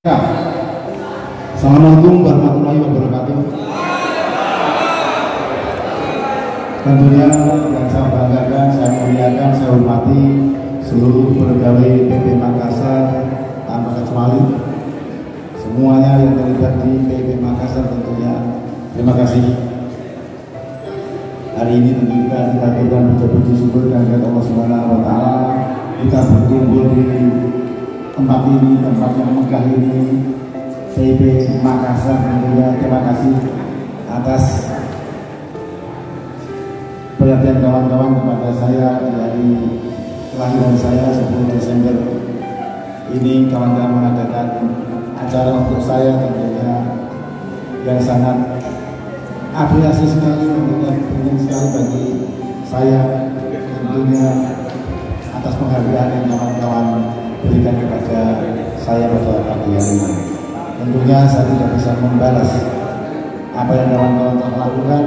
Assalamualaikum warahmatullahi wabarakatuh. Tentunya yang saya banggakan, saya muliakan, saya hormati seluruh pegawai PP Makassar tanpa kecuali semuanya yang terlibat di PP Makassar. Tentunya terima kasih. Hari ini tentu kita berikan puji syukur dan Allah Subhanahu wa Ta'ala, kita berkumpul di tempat ini, tempat yang megah ini, PP Makassar. Tentunya terima kasih atas perhatian kawan-kawan kepada saya dari kelahiran saya 10 Desember ini. Kawan-kawan mengadakan acara untuk saya, tentunya yang sangat apresiasi sekali, tentunya penting sekali bagi saya, tentunya atas penghargaan yang kawan-kawan berikan kepada saya pada pagi hari ini. Tentunya saya tidak bisa membalas apa yang kawan-kawan telah lakukan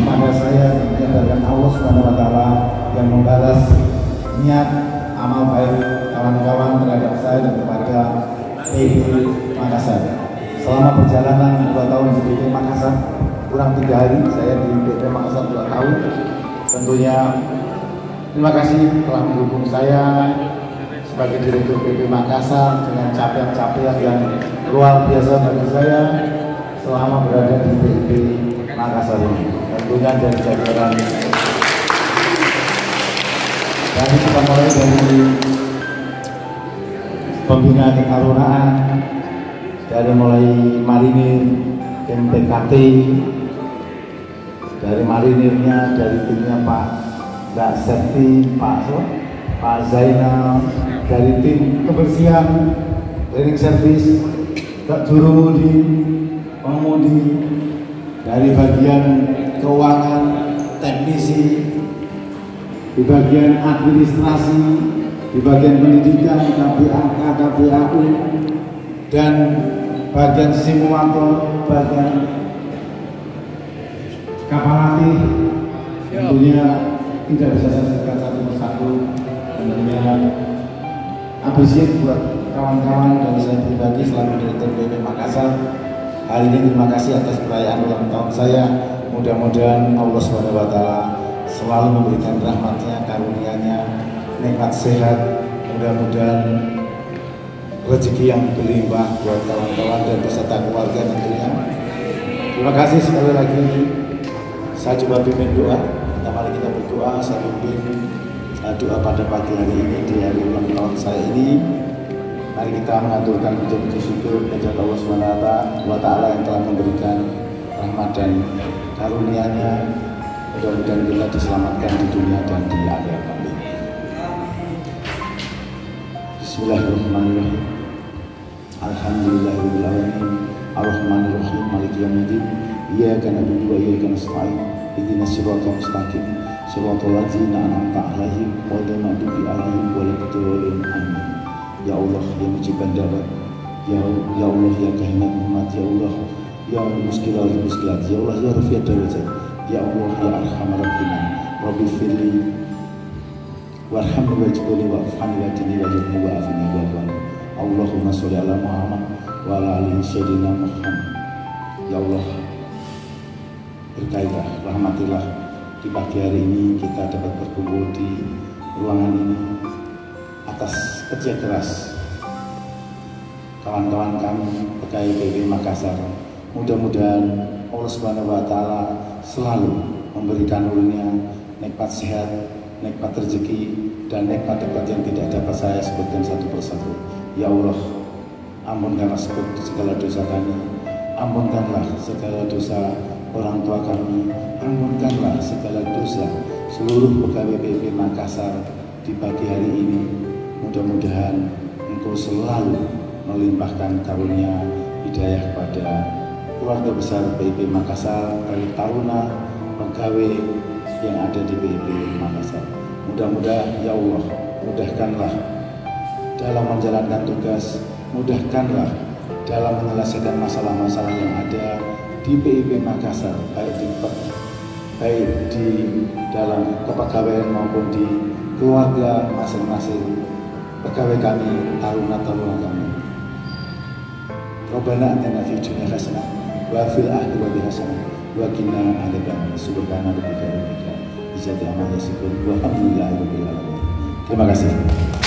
pada saya, tentunya dari Allah Subhanahu wa Ta'ala yang membalas niat amal baik kawan-kawan terhadap saya dan kepada PP Makassar. Selama perjalanan 2 tahun di PP Makassar, kurang 3 hari saya di PP Makassar 2 tahun. Tentunya terima kasih telah mendukung saya sebagai Direktur PP Makassar dengan capaian-capaian yang luar biasa bagi saya selama berada di PP Makassar ini. Tentunya dari jajaran dan kita mulai dari pembina ketarunaan, dari mulai marinir, tim PKT, dari marinirnya, dari timnya Mbak Septi, Pak Zainal, dari tim kebersihan, cleaning service, jurumudi, pengemudi, dari bagian keuangan, teknisi, di bagian administrasi, di bagian pendidikan, KPAK, KPAU, dan bagian simulator, bagian kapal latih. Tentunya tidak bisa saya sebutkan satu persatu. Tentunya apresiasi buat kawan-kawan dari saya pribadi selaku Direktur PP Makassar. Hari ini terima kasih atas perayaan ulang tahun saya. Mudah-mudahan Allah Subhanahu wa Ta'ala selalu memberikan rahmatnya, karunia-Nya, nikmat sehat. Mudah-mudahan rezeki yang berlimpah buat kawan-kawan dan beserta keluarga tentunya. Terima kasih sekali lagi. Saya coba pimpin doa. Mari kita berdoa. Saya pimpin doa pada pagi hari ini di hari ulang tahun saya ini. Mari kita mengaturkan puji syukur kepada Allah Subhanahu wa Ta'ala yang telah memberikan rahmat dan karunia-Nya. Mudah-mudahan kita diselamatkan di dunia dan di akhirat. Amin. Bismillahirrahmanirrahim. Alhamdulillahirabbil alamin. Arrahmanirrahim. Maliki yaumiddin. Iyyaka na'budu wa iyyaka nasta'in. Ihdinas siratal mustaqim. Siratal ladzina an'amta 'alaihim ghairil maghdubi 'alaihim waladdallin. Amin. Ya Allah yang menjibkan dapat, ya Allah ya kahinat umat, ya Allah ya muskilat, ya Allah ya rafiat darajat, ya Allah ya arhamar rahimin. Rabbi firli warhamni wajibni wa'afani wa'tini wajibni wa'afini wa'afani. Allahumma sholli ala Muhammad wa ala alihi sayyidina Muhammad. Ya Allah, berkailah, rahmatilah di pagi hari ini kita dapat berkumpul di ruangan ini atas kerja keras kawan-kawan kami pegawai PP Makassar. Mudah-mudahan Allah Subhanahu wa Ta'ala selalu memberikan karunia, nikmat sehat, nikmat rezeki, dan nikmat yang tidak dapat saya sebutkan satu persatu. Ya Allah, ampunkanlah segala dosa kami, ampunkanlah segala dosa orang tua kami, ampunkanlah segala dosa seluruh pegawai PP Makassar di pagi hari ini. Mudah-mudahan Engkau selalu melimpahkan karunia hidayah kepada keluarga besar PP Makassar, dari taruna, pegawai yang ada di PP Makassar. Mudah-mudahan ya Allah, mudahkanlah dalam menjalankan tugas, mudahkanlah dalam menyelesaikan masalah-masalah yang ada di PIP Makassar, baik di dalam kepegawaian maupun di keluarga masing-masing pegawai kami, taruna-taruna kami. Rabbana atina fid dunya hasanah wa fil akhirati hasanah wa qina adzabannar. Subhana rabbika rabbil izzati amma yasifun wa alhamdulillahi rabbil alamin. Terima kasih.